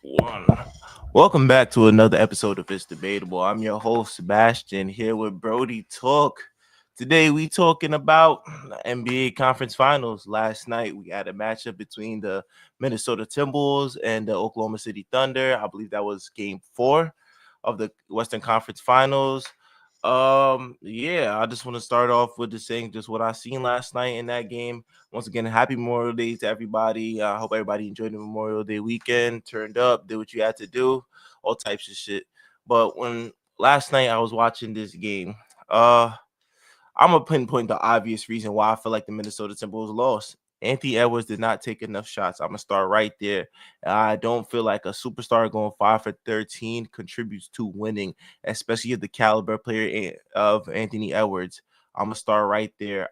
One. Welcome back to another episode of It's Debatable. I'm your host Sebastian here with Brody Talk. Today we talking about the NBA Conference Finals. Last night we had a matchup between the Minnesota Timberwolves and the Oklahoma City Thunder. I believe that was Game 4 of the Western Conference Finals. Yeah, I just want to start off with just saying just what I seen last night in that game. Once again, happy Memorial Day to everybody. I hope everybody enjoyed the Memorial Day weekend, turned up, did what you had to do, all types of shit. But when last night I was watching this game, I'm gonna pinpoint the obvious reason why I feel like the Minnesota Timberwolves lost. Anthony Edwards did not take enough shots. I'm gonna start right there. I don't feel like a superstar going 5 for 13 contributes to winning, especially of the caliber player of Anthony Edwards. I'm gonna start right there.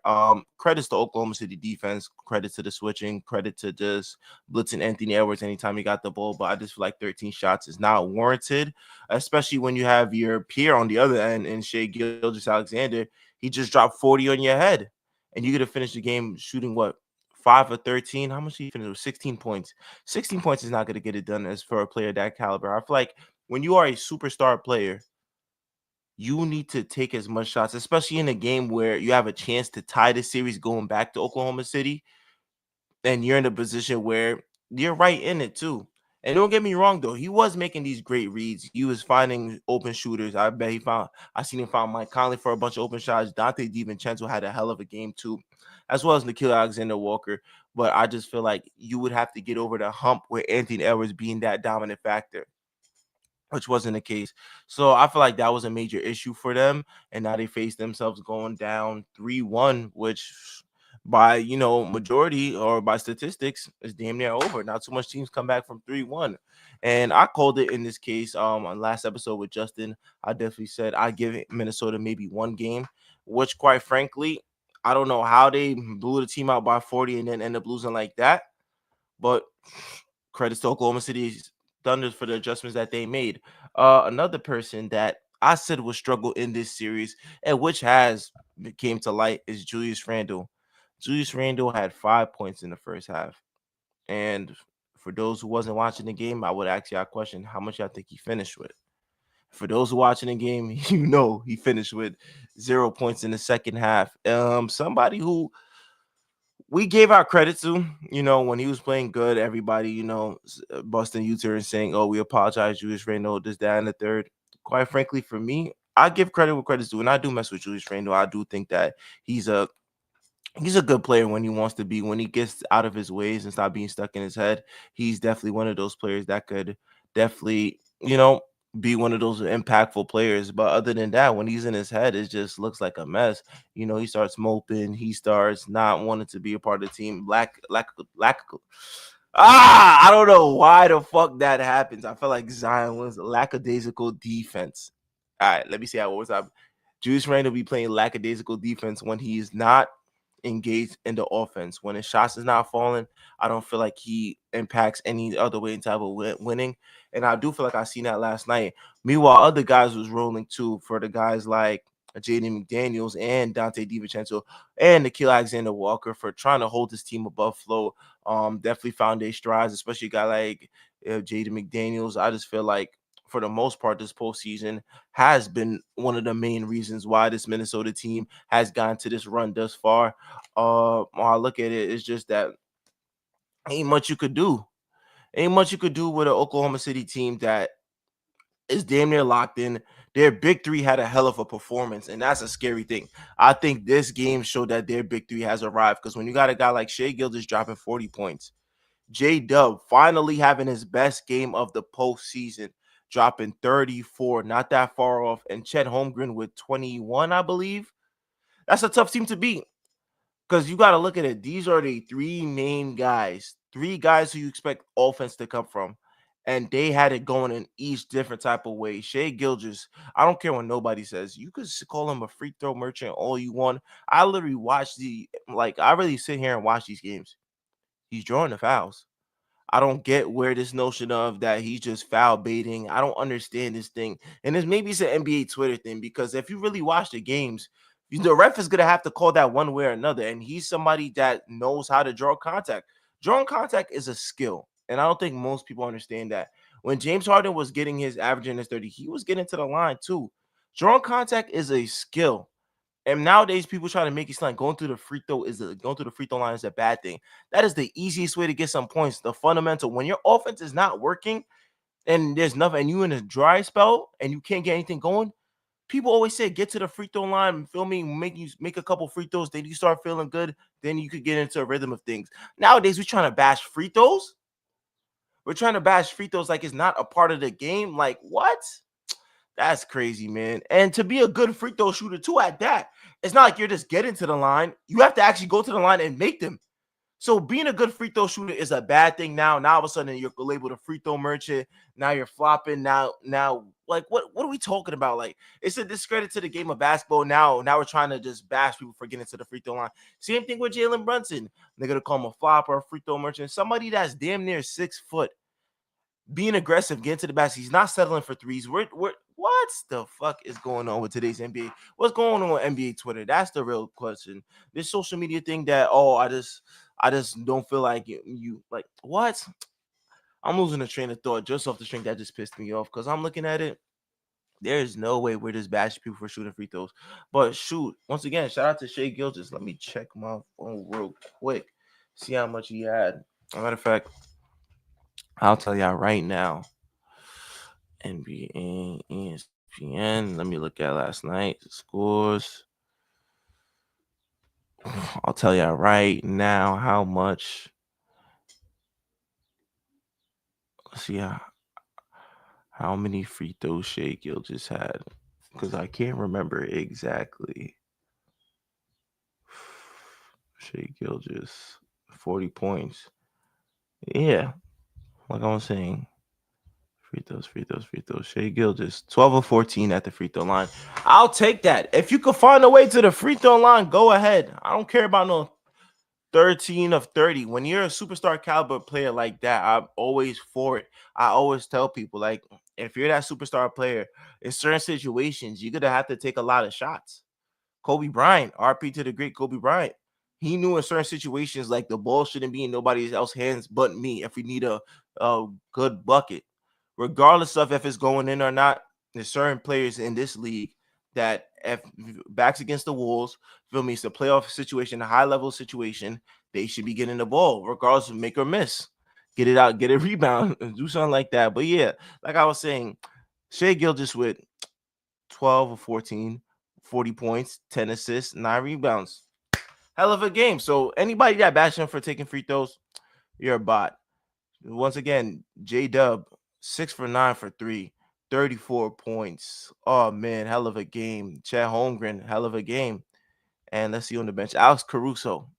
Credits to Oklahoma City defense, credit to the switching, credit to just blitzing Anthony Edwards anytime he got the ball. But I just feel like 13 shots is not warranted, especially when you have your peer on the other end in Shea Gilgeous-Alexander. He just dropped 40 on your head, and you could have finished the game shooting what 5 for 13. How much did he finish with? 16 points. 16 points is not going to get it done as for a player that caliber. I feel like when you are a superstar player, you need to take as much shots, especially in a game where you have a chance to tie the series going back to Oklahoma City, and you're in a position where you're right in it too. And don't get me wrong though, he was making these great reads. He was finding open shooters. I bet I seen him find Mike Conley for a bunch of open shots. Dante DiVincenzo had a hell of a game too, as well as Nikhil Alexander Walker. But I just feel like you would have to get over the hump with Anthony Edwards being that dominant factor, which wasn't the case. So I feel like that was a major issue for them. And now they face themselves going down 3-1, which by majority or by statistics is damn near over. Not too much teams come back from 3-1. And I called it in this case on last episode with Justin. I definitely said I give Minnesota maybe one game, which quite frankly, I don't know how they blew the team out by 40 and then end up losing like that. But credits to Oklahoma City's Thunders for the adjustments that they made. Another person that I said would struggle in this series, and which has came to light, is Julius Randle. Julius Randle had 5 points in the first half. And for those who wasn't watching the game, I would ask you a question: how much y'all think he finished with? For those who watching the game, he finished with 0 points in the second half. Somebody who we gave our credit to, when he was playing good, everybody, busting U-turn saying, "Oh, we apologize, Julius Randle, this, that, and the third." Quite frankly, for me, I give credit where credit's due, and I do mess with Julius Randle. I do think that he's a he's a good player when he wants to be. When he gets out of his ways and stop being stuck in his head, he's definitely one of those players that could definitely, be one of those impactful players. But other than that, when he's in his head, it just looks like a mess. He starts moping. He starts not wanting to be a part of the team. I don't know why the fuck that happens. I feel like Zion was lackadaisical defense. All right, let me see how it was. Julius Randle be playing lackadaisical defense when he's not engaged in the offense. When his shots is not falling, I don't feel like he impacts any other way in type of winning. And I do feel like I seen that last night. Meanwhile, other guys was rolling too for the guys like Jaden McDaniels and Dante DiVincenzo and Nikhil Alexander Walker for trying to hold this team above flow. Definitely found their strides, especially a guy like Jaden McDaniels. I just feel like for the most part, this postseason has been one of the main reasons why this Minnesota team has gotten to this run thus far. When I look at it, it's just that ain't much you could do. Ain't much you could do with an Oklahoma City team that is damn near locked in. Their big three had a hell of a performance, and that's a scary thing. I think this game showed that their big three has arrived because when you got a guy like Shea Gilgeous dropping 40 points, J Dub finally having his best game of the postseason, dropping 34, not that far off, and Chet Holmgren with 21, I believe. That's a tough team to beat because you got to look at it. These are the three guys who you expect offense to come from. And they had it going in each different type of way. Shea Gilgeous, I don't care what nobody says. You could call him a free throw merchant all you want. I literally I really sit here and watch these games. He's drawing the fouls. I don't get where this notion of that he's just foul baiting. I don't understand this thing. And maybe it's an NBA Twitter thing because if you really watch the games, the ref is gonna have to call that one way or another. And he's somebody that knows how to draw contact. Drawing contact is a skill. And I don't think most people understand that. When James Harden was getting his average in his 30, he was getting to the line too. Drawing contact is a skill. And nowadays, people try to make it sound like going through the free throw line is a bad thing. That is the easiest way to get some points. The fundamental when your offense is not working and there's nothing, and you in a dry spell and you can't get anything going. People always say get to the free throw line, feel me, make a couple free throws, then you start feeling good, then you could get into a rhythm of things. Nowadays, we're trying to bash free throws. We're trying to bash free throws like it's not a part of the game. Like what? That's crazy, man. And to be a good free throw shooter too at that, it's not like you're just getting to the line. You have to actually go to the line and make them. So being a good free throw shooter is a bad thing now. Now all of a sudden you're labeled a free throw merchant. Now you're flopping. Now, like what are we talking about? Like it's a discredit to the game of basketball. Now we're trying to just bash people for getting to the free throw line. Same thing with Jalen Brunson. They're gonna call him a flopper, a free throw merchant, somebody that's damn near 6 foot, being aggressive, getting to the basket. He's not settling for threes. What the fuck is going on with today's NBA? What's going on with NBA Twitter? That's the real question. This social media thing that I just don't feel like you like what? I'm losing a train of thought just off the string that just pissed me off because I'm looking at it. There is no way we're just bashing people for shooting free throws. But shoot, once again, shout out to Shea Gilgis. Let me check my phone real quick, see how much he had. As a matter of fact, I'll tell y'all right now. NBA, ESPN. Let me look at last night's scores. I'll tell y'all right now how much. Let's see how many free throws Shea Gilgis had because I can't remember exactly. Shea Gilgis, 40 points. Yeah, like I was saying, free throws. Shea Gilgis, 12 of 14 at the free throw line. I'll take that. If you could find a way to the free throw line, go ahead. I don't care about no 13 of 30. When you're a superstar caliber player like that, I'm always for it. I always tell people, like, if you're that superstar player, in certain situations, you're gonna have to take a lot of shots. Kobe Bryant, RP to the great Kobe Bryant. He knew in certain situations like the ball shouldn't be in nobody else's hands but me if we need a good bucket. Regardless of if it's going in or not, there's certain players in this league that if backs against the walls, feel me, it's a playoff situation, a high level situation, they should be getting the ball, regardless of make or miss. Get it out, get a rebound, do something like that. But yeah, like I was saying, Shea Gilgis with 12 or 14, 40 points, 10 assists, 9 rebounds. Hell of a game. So anybody that bashed him for taking free throws, you're a bot. Once again, J Dub, 6 for 9 for 3, 34 points. Oh man, hell of a game. Chet Holmgren, hell of a game. And let's see on the bench, Alex Caruso.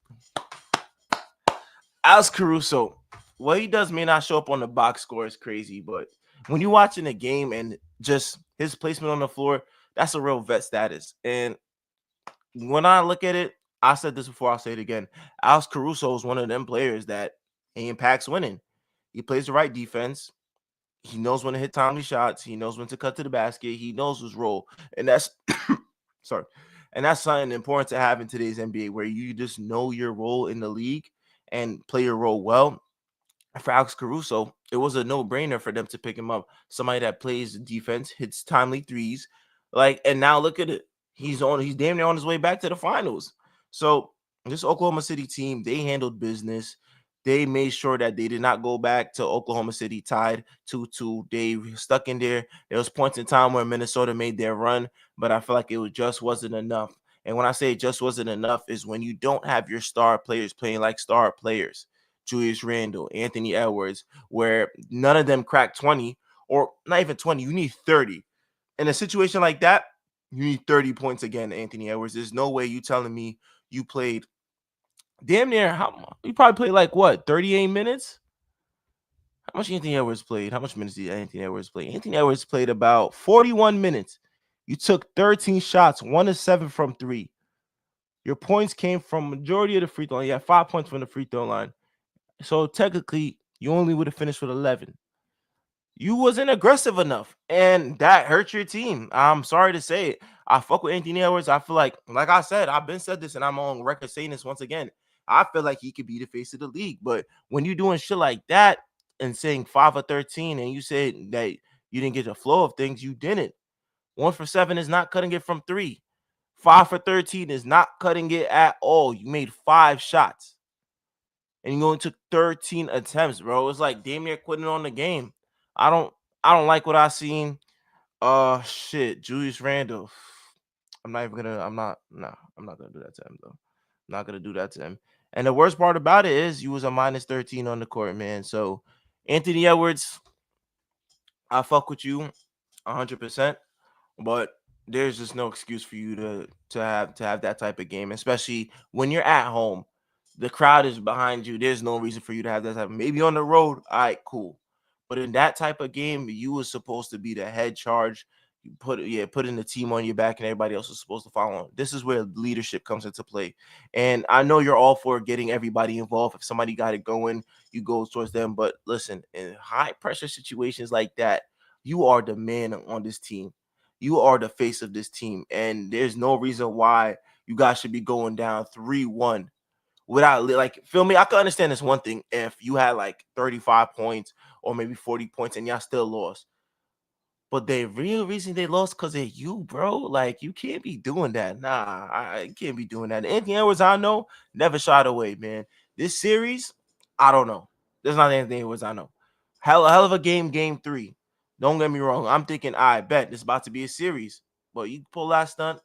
What he does may not show up on the box score is crazy, but when you're watching a game and just his placement on the floor, that's a real vet status. And when I look at it, I said this before, I'll say it again. Alex Caruso is one of them players that he impacts winning. He plays the right defense. He knows when to hit timely shots. He knows when to cut to the basket. He knows his role. And that's sorry. And that's something important to have in today's NBA where you just know your role in the league and play your role well. For Alex Caruso, it was a no-brainer for them to pick him up. Somebody that plays defense, hits timely threes. Like, and now look at it. He's damn near on his way back to the finals. So this Oklahoma City team, they handled business. They made sure that they did not go back to Oklahoma City tied 2-2. They stuck in there. There was points in time where Minnesota made their run, but I feel like just wasn't enough. And when I say it just wasn't enough, is when you don't have your star players playing like star players. Julius Randle, Anthony Edwards, where none of them cracked 20 or not even 20. You need 30. In a situation like that, you need 30 points again, Anthony Edwards. There's no way you telling me you played damn near you probably played like what, 38 minutes? How much Anthony Edwards played? How much minutes did Anthony Edwards play? Anthony Edwards played about 41 minutes. You took 13 shots, 1 of 7 from 3. Your points came from majority of the free throw line. You had 5 points from the free throw line. So technically, you only would have finished with 11. You wasn't aggressive enough, and that hurt your team. I'm sorry to say it. I fuck with Anthony Edwards. I feel like I said, I've been said this, and I'm on record saying this once again. I feel like he could be the face of the league, but when you're doing shit like that, and saying 5 of 13, and you said that you didn't get the flow of things. You didn't. 1 for 7 is not cutting it from three. 5 for 13 is not cutting it at all. You made 5 shots and you only took 13 attempts, bro. It's like damn near quitting on the game. I don't I don't like what I seen. Shit, Julius Randle. I'm not even gonna. I'm not gonna do that to him though. I'm not gonna do that to him. And the worst part about it is you was a minus 13 on the court, man. So Anthony Edwards, I fuck with you 100%. But there's just no excuse for you to have that type of game, especially when you're at home. The crowd is behind you. There's no reason for you to have that type. Maybe on the road, all right, cool. But in that type of game, you was supposed to be the head charge. You putting the team on your back, and everybody else is supposed to follow. This is where leadership comes into play. And I know you're all for getting everybody involved. If somebody got it going, you go towards them. But listen, in high pressure situations like that, you are the man on this team. You are the face of this team, and there's no reason why you guys should be going down 3-1 without like feel me. I can understand this one thing if you had like 35 points or maybe 40 points and y'all still lost. But the real reason they lost because of you, bro. Like you can't be doing that. Nah, I can't be doing that. Anthony Edwards, I know, never shot away, man. This series, I don't know. There's not Anthony Edwards, I know. Hell of a game 3. Don't get me wrong. I'm thinking, I bet this is about to be a series. But you pull that stunt,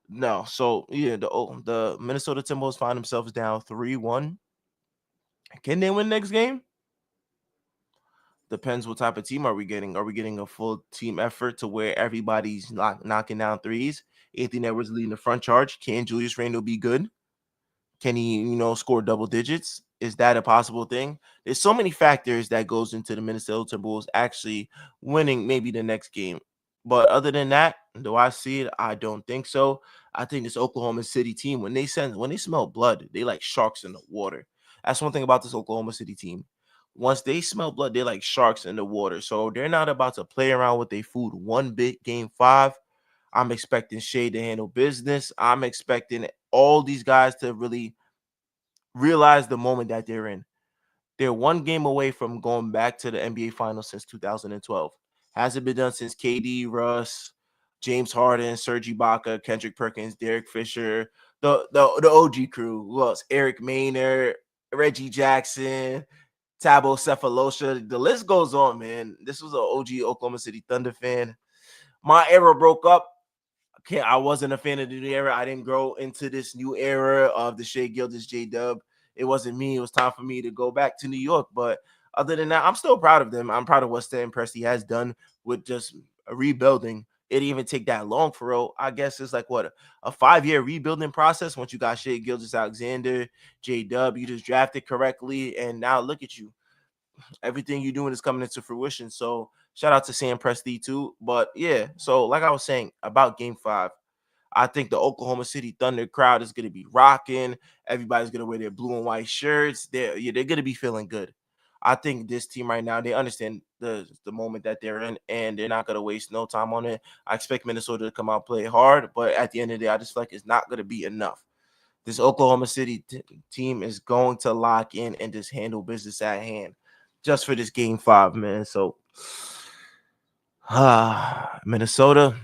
no. So yeah, the Minnesota Timberwolves find themselves down 3-1. Can they win next game? Depends what type of team are we getting. Are we getting a full team effort to where everybody's knocking down threes? Anthony Edwards leading the front charge. Can Julius Randle be good? Can he, score double digits? Is that a possible thing? There's so many factors that goes into the Minnesota Timberwolves actually winning maybe the next game. But other than that, do I see it? I don't think so. I think this Oklahoma City team, when they smell blood, they like sharks in the water. That's one thing about this Oklahoma City team. Once they smell blood, they're like sharks in the water. So they're not about to play around with their food one bit game 5. I'm expecting Shea to handle business. I'm expecting all these guys to really realize the moment that they're in. They're one game away from going back to the NBA Finals since 2012. Hasn't been done since KD, Russ, James Harden, Serge Ibaka, Kendrick Perkins, Derek Fisher, the OG crew. Who else? Eric Maynard, Reggie Jackson, Tabo Cephalosha. The list goes on, man. This was an OG Oklahoma City Thunder fan. My era broke up. Okay, I wasn't a fan of the new era. I didn't grow into this new era of the Shea Gildas J Dub. It wasn't me. It was time for me to go back to New York. But other than that, I'm still proud of them. I'm proud of what Stan Presti has done with just rebuilding. It didn't even take that long for real. I guess it's like what a 5-year rebuilding process. Once you got Shea Gildas Alexander, J Dub, you just drafted correctly, and now look at you. Everything you're doing is coming into fruition. So shout out to Sam Presti too. But yeah, so like I was saying about game 5, I think the Oklahoma City Thunder crowd is going to be rocking. Everybody's going to wear their blue and white shirts. They're going to be feeling good. I think this team right now, they understand the moment that they're in, and they're not going to waste no time on it. I expect Minnesota to come out play hard, but at the end of the day, I just feel like it's not going to be enough. This Oklahoma City team is going to lock in and just handle business at hand just for this game 5, man. So, Minnesota,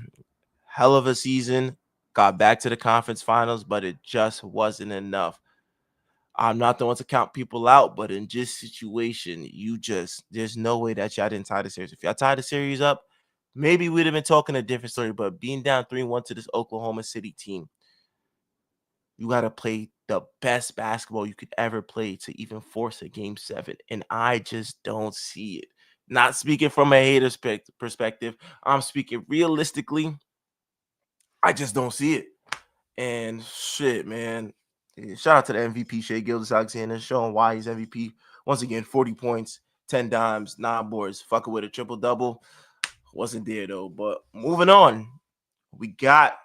hell of a season, got back to the conference finals, but it just wasn't enough. I'm not the one to count people out, but in this situation, there's no way that y'all didn't tie the series. If y'all tied the series up, maybe we'd have been talking a different story. But being down 3-1 to this Oklahoma City team, you got to play the best basketball you could ever play to even force a game 7. And I just don't see it. Not speaking from a hater's perspective, I'm speaking realistically. I just don't see it. And shit, man. Shout out to the MVP, Shea Gildas Alexander, showing why he's MVP. Once again, 40 points, 10 dimes, 9 boards, fucking with a triple double. Wasn't there though. But moving on, we got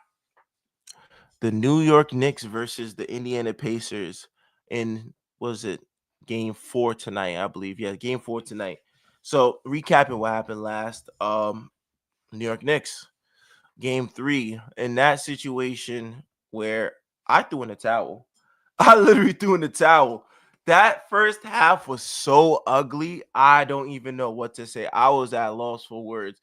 the New York Knicks versus the Indiana Pacers in, was it game 4 tonight, I believe. Yeah, game 4 tonight. So recapping what happened last, New York Knicks, game 3, in that situation where I threw in the towel. I literally threw in the towel. That first half was so ugly. I don't even know what to say. I was at loss for words.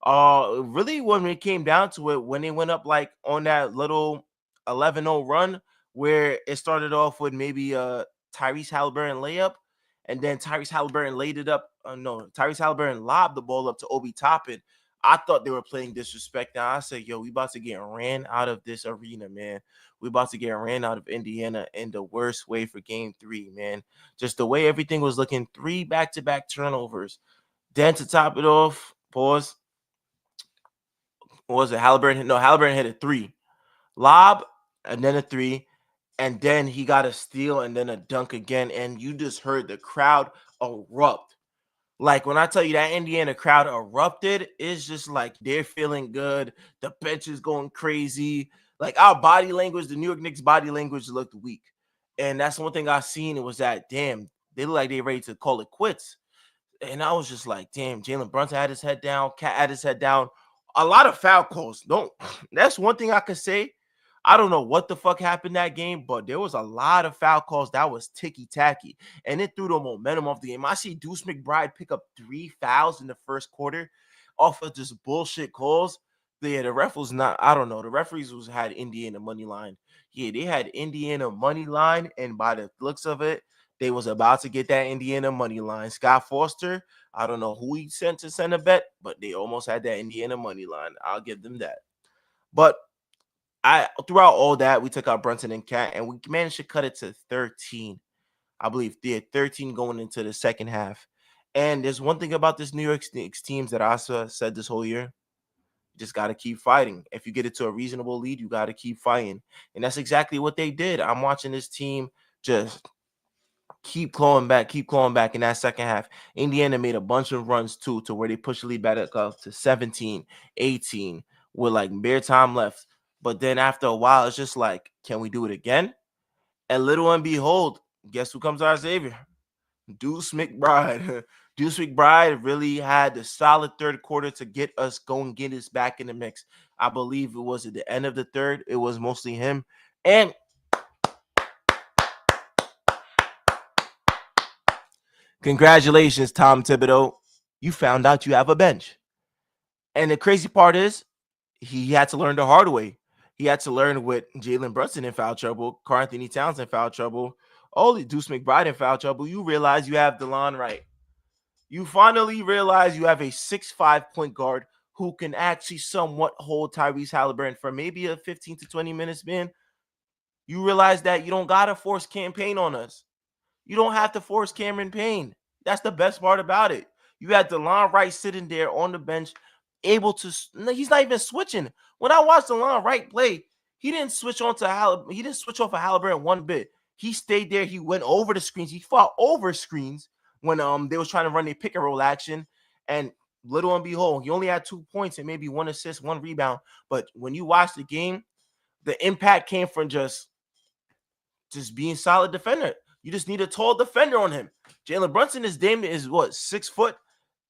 Really, when it came down to it, when they went up like on that little 11-0 run, where it started off with maybe a Tyrese Halliburton layup, and then Tyrese Halliburton laid it up. No, Tyrese Halliburton lobbed the ball up to Obi Toppin. I thought they were playing disrespect. Now I said, "Yo, we about to get ran out of this arena, man. We about to get ran out of Indiana in the worst way for Game 3, man. Just the way everything was looking, 3 back-to-back turnovers. Then to top it off, pause. What was it? Halliburton? No, Halliburton hit a three, lob, and then a three, and then he got a steal and then a dunk again, and you just heard the crowd erupt. Like when I tell you that Indiana crowd erupted, it's just like they're feeling good. The bench is going crazy. Like our body language, the New York Knicks body language looked weak. And that's one thing I seen. It was that damn, they look like they ready to call it quits. And I was just like, damn, Jalen Brunson had his head down, Cat had his head down. A lot of foul calls. Don't That's one thing I could say. I don't know what the fuck happened that game, but there was a lot of foul calls that was ticky tacky, and it threw the momentum of the game. I see Deuce McBride pick up 3 fouls in the first quarter off of just bullshit calls. Yeah, the ref was not. I don't know. The referees had Indiana money line. Yeah, they had Indiana money line, and by the looks of it, they was about to get that Indiana money line. Scott Foster, I don't know who he sent to send a bet, but they almost had that Indiana money line. I'll give them that. But I throughout all that, we took out Brunson and Cat, and we managed to cut it to 13. I believe they had 13 going into the second half. And there's one thing about this New York Knicks teams that I also said this whole year. You just got to keep fighting. If you get it to a reasonable lead, you got to keep fighting. And that's exactly what they did. I'm watching this team just keep clawing back in that second half. Indiana made a bunch of runs too, to where they pushed the lead back up to 17, 18 with like bare time left. But then after a while, it's just like, can we do it again? And little and behold, guess who comes our savior? Deuce McBride. Deuce McBride really had the solid third quarter to get us going, get us back in the mix. I believe it was at the end of the third. It was mostly him. And congratulations, Tom Thibodeau. You found out you have a bench. And the crazy part is, he had to learn the hard way. He had to learn with Jalen Brunson in foul trouble, Karl Anthony Towns in foul trouble, only Deuce McBride in foul trouble. You realize you have DeLon Wright. You finally realize you have a 6'5" point guard who can actually somewhat hold Tyrese Halliburton for maybe a 15 to 20 minutes, man. You realize that you don't got to force campaign on us. You don't have to force Cameron Payne. That's the best part about it. You had DeLon Wright sitting there on the bench, able to. He's not even switching. When I watched DeLon Wright play, he didn't switch on to He didn't switch off of Halliburton one bit. He stayed there. He went over the screens. He fought over screens when they was trying to run a pick and roll action. And little and behold, he only had 2 points and maybe 1 assist, 1 rebound. But when you watch the game, the impact came from just being solid defender. You just need a tall defender on him. Jalen Brunson is what, 6 foot.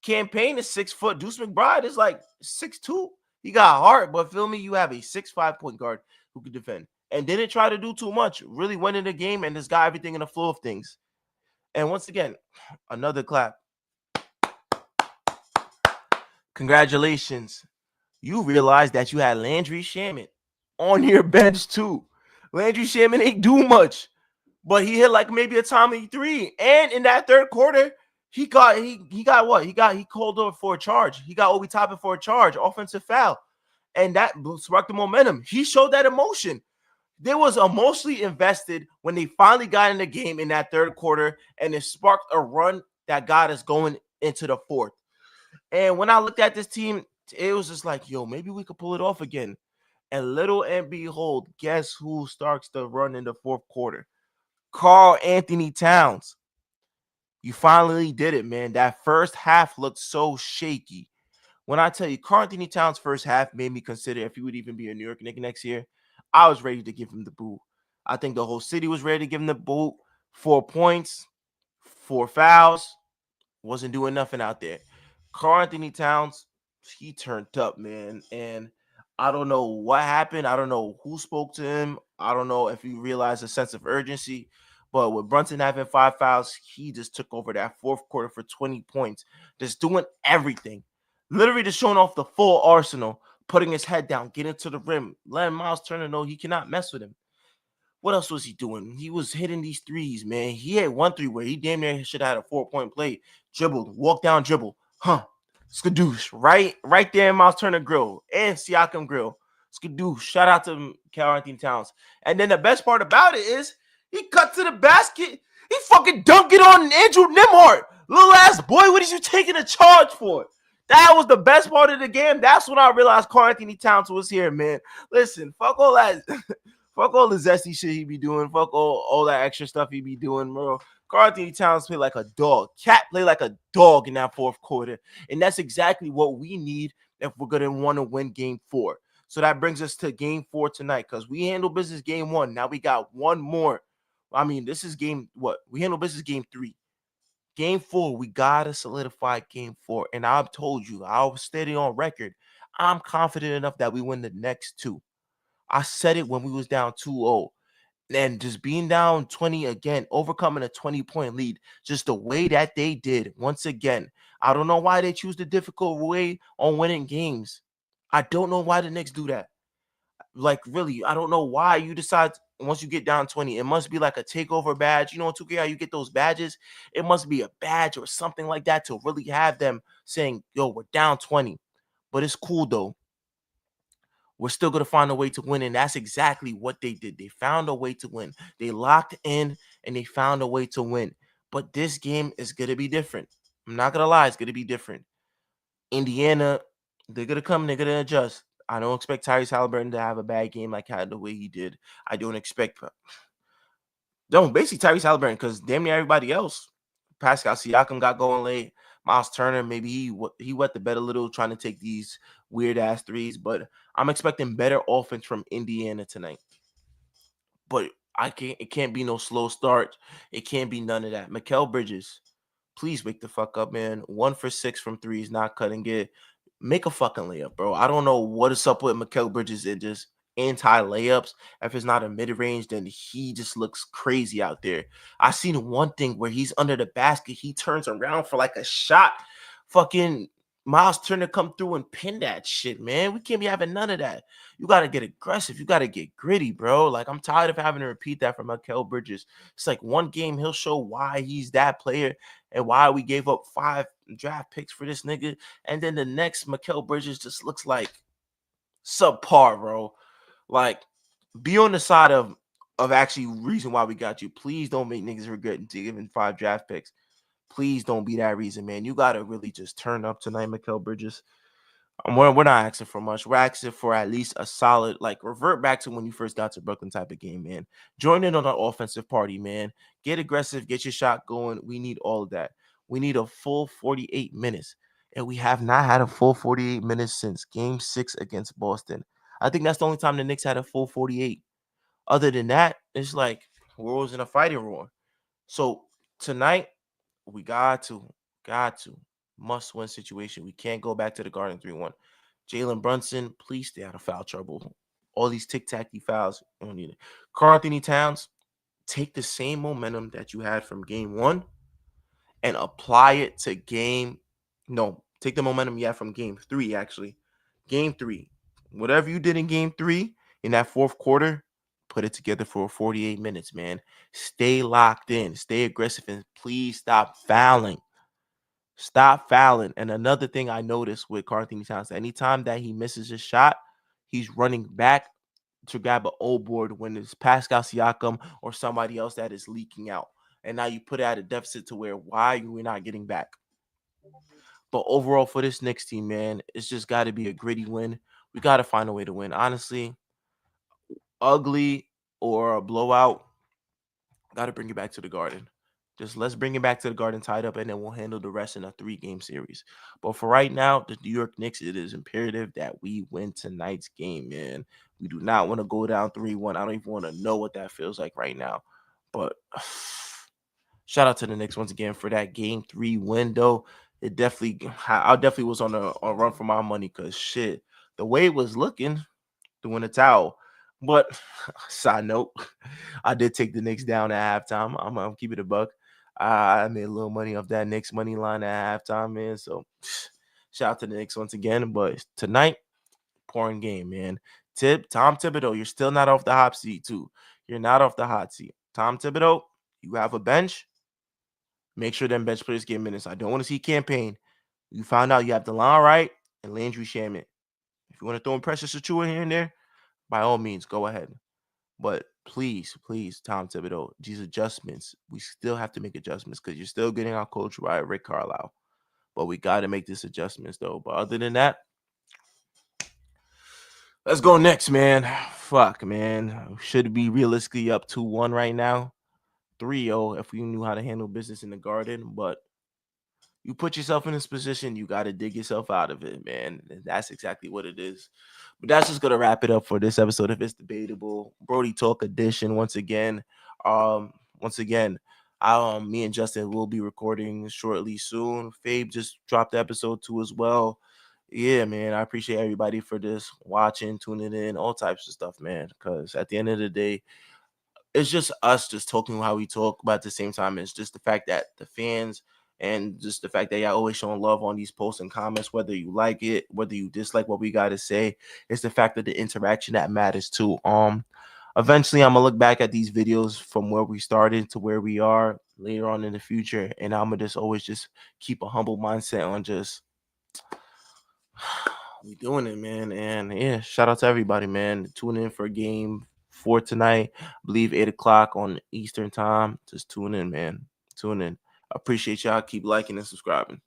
Campaign is 6 foot. Deuce McBride is like 6'2". He got heart, but feel me, you have a 6'5" point guard who can defend. And didn't try to do too much. Really went in the game and just got everything in the flow of things. And once again, another clap. Congratulations. You realized that you had Landry Shamet on your bench too. Landry Shamet ain't do much, but he hit like maybe a timely three. And in that third quarter, he got what? He called over for a charge. He got Obi Toppin for a charge, offensive foul. And that sparked the momentum. He showed that emotion. They was emotionally invested when they finally got in the game in that third quarter, and it sparked a run that got us going into the fourth. And when I looked at this team, it was just like, yo, maybe we could pull it off again. And little and behold, guess who starts the run in the fourth quarter? Karl Anthony Towns. You finally did it, man. That first half looked so shaky. When I tell you, Karl Anthony Towns' first half made me consider if he would even be a New York Knick next year. I was ready to give him the boot. I think the whole city was ready to give him the boot. 4 points, 4 fouls, wasn't doing nothing out there. Karl Anthony Towns, he turned up, man. And I don't know what happened. I don't know who spoke to him. I don't know if he realized a sense of urgency. But with Brunson having 5 fouls, he just took over that fourth quarter for 20 points, just doing everything. Literally just showing off the full arsenal, putting his head down, getting to the rim, letting Miles Turner know he cannot mess with him. What else was he doing? He was hitting these threes, man. He had 1 3 where he damn near should have had a 4-point play. Dribbled, walk down, dribble. Skadoosh. Right there in Miles Turner grill and Siakam grill. Skadoosh. Shout out to Karl Anthony Towns. And then the best part about it is he cut to the basket. He fucking dunked it on Andrew Nimhart. Little ass boy, what is you taking a charge for? That was the best part of the game. That's when I realized Karl Anthony Towns was here, man. Listen, fuck all that. Fuck all the zesty shit he be doing. Fuck all that extra stuff he be doing, bro. Karl Anthony Towns played like a dog. Cat played like a dog in that fourth quarter. And that's exactly what we need if we're going to want to win game 4. So that brings us to game 4 tonight because we handle business game 1. Now we got one more. I mean, this is game what? We handle business game 3. Game 4, we got to solidify game 4. And I've told you, I was steady on record. I'm confident enough that we win the next 2. I said it when we was down 2-0. And just being down 20 again, overcoming a 20-point lead, just the way that they did once again. I don't know why they choose the difficult way on winning games. I don't know why the Knicks do that. Like, really, I don't know why you decide once you get down 20, it must be like a takeover badge. You know, in 2K, how you get those badges? It must be a badge or something like that to really have them saying, yo, we're down 20. But it's cool, though. We're still going to find a way to win. And that's exactly what they did. They found a way to win. They locked in and they found a way to win. But this game is going to be different. I'm not going to lie. It's going to be different. Indiana, they're going to come. They're going to adjust. I don't expect Tyrese Halliburton to have a bad game like the way he did. I don't expect basically Tyrese Halliburton because damn near everybody else. Pascal Siakam got going late. Miles Turner, maybe he wet the bed a little trying to take these weird ass threes, but I'm expecting better offense from Indiana tonight. But it can't be no slow start. It can't be none of that. Mikal Bridges, please wake the fuck up, man. 1 for 6 from 3 is not cutting it. Make a fucking layup, bro. I don't know what is up with Mikal Bridges and just anti-layups. If it's not a mid-range, then he just looks crazy out there. I seen one thing where he's under the basket. He turns around for like a shot. Fucking Miles Turner come through and pin that shit, man. We can't be having none of that. You got to get aggressive. You got to get gritty, bro. Like, I'm tired of having to repeat that from Mikal Bridges. It's like one game he'll show why he's that player and why we gave up 5 draft picks for this nigga. And then the next Mikal Bridges just looks like subpar, bro. Like, be on the side of actually reason why we got you. Please don't make niggas regret giving 5 draft picks. Please don't be that reason, man. You got to really just turn up tonight, Mikal Bridges. We're not asking for much. We're asking for at least a solid, like, revert back to when you first got to Brooklyn type of game, man. Join in on our offensive party, man. Get aggressive, get your shot going. We need all of that. We need a full 48 minutes. And we have not had a full 48 minutes since game 6 against Boston. I think that's the only time the Knicks had a full 48. Other than that, it's like we're always in a fighting roar. So tonight, we got to must-win situation. We can't go back to the Garden 3-1. Jalen Brunson, please stay out of foul trouble. All these tic-tac-y fouls, we don't need it. Karl Anthony Towns, take the same momentum that you had from game 1 and apply it to take the momentum you had from game 3, actually. Game 3. Whatever you did in game 3 in that fourth quarter, put it together for 48 minutes, man. Stay locked in. Stay aggressive, and please stop fouling. Stop fouling. And another thing I noticed with Karl Anthony Towns, anytime that he misses a shot, he's running back to grab an old board when it's Pascal Siakam or somebody else that is leaking out. And now you put it at a deficit to where why we're not getting back. But overall for this Knicks team, man, it's just got to be a gritty win. We got to find a way to win. Honestly, ugly or a blowout, got to bring it back to the Garden. Just let's bring it back to the Garden tied up, and then we'll handle the rest in a 3-game series. But for right now, the New York Knicks, it is imperative that we win tonight's game, man. We do not want to go down 3-1. I don't even want to know what that feels like right now. But shout out to the Knicks once again for that game 3 window. I definitely was on a run for my money because shit, the way it was looking, throwing a towel. But side note, I did take the Knicks down at halftime. I'm gonna keep it a buck. I made a little money off that Knicks money line at halftime, man. So shout out to the Knicks once again. But tonight, pouring game, man. Tom Thibodeau, you're still not off the hot seat, too. You're not off the hot seat. Tom Thibodeau, you have a bench. Make sure them bench players get minutes. I don't want to see campaign. You found out you have DeLon Wright and Landry Shamet. If you want to throw in Precious Achua here and there, by all means, go ahead. But please, please, Tom Thibodeau, these adjustments, we still have to make adjustments because you're still getting our coach right, Rick Carlisle. But we got to make these adjustments, though. But other than that, let's go next, man. Fuck, man. Should be realistically up 2-1 right now. 3-0 if we knew how to handle business in the Garden. But you put yourself in this position, you got to dig yourself out of it, man. And that's exactly what it is. But that's just gonna wrap it up for this episode of It's Debatable Brody Talk edition. Once again, um, once again, me and Justin will be recording shortly soon. Fabe just dropped episode 2 as well. Yeah, man, I appreciate everybody for this watching, tuning in, all types of stuff, man. Because at the end of the day, it's just us just talking how we talk, but at the same time, it's just the fact that the fans and just the fact that y'all always showing love on these posts and comments, whether you like it, whether you dislike what we got to say, it's the fact that the interaction that matters too. Eventually, I'm gonna look back at these videos from where we started to where we are later on in the future, and I'm gonna just always just keep a humble mindset on just we doing it, man. And yeah, shout out to everybody, man. Tune in for game 4 tonight. I believe 8 o'clock on Eastern time. Just tune in, man. Tune in. I appreciate y'all. Keep liking and subscribing.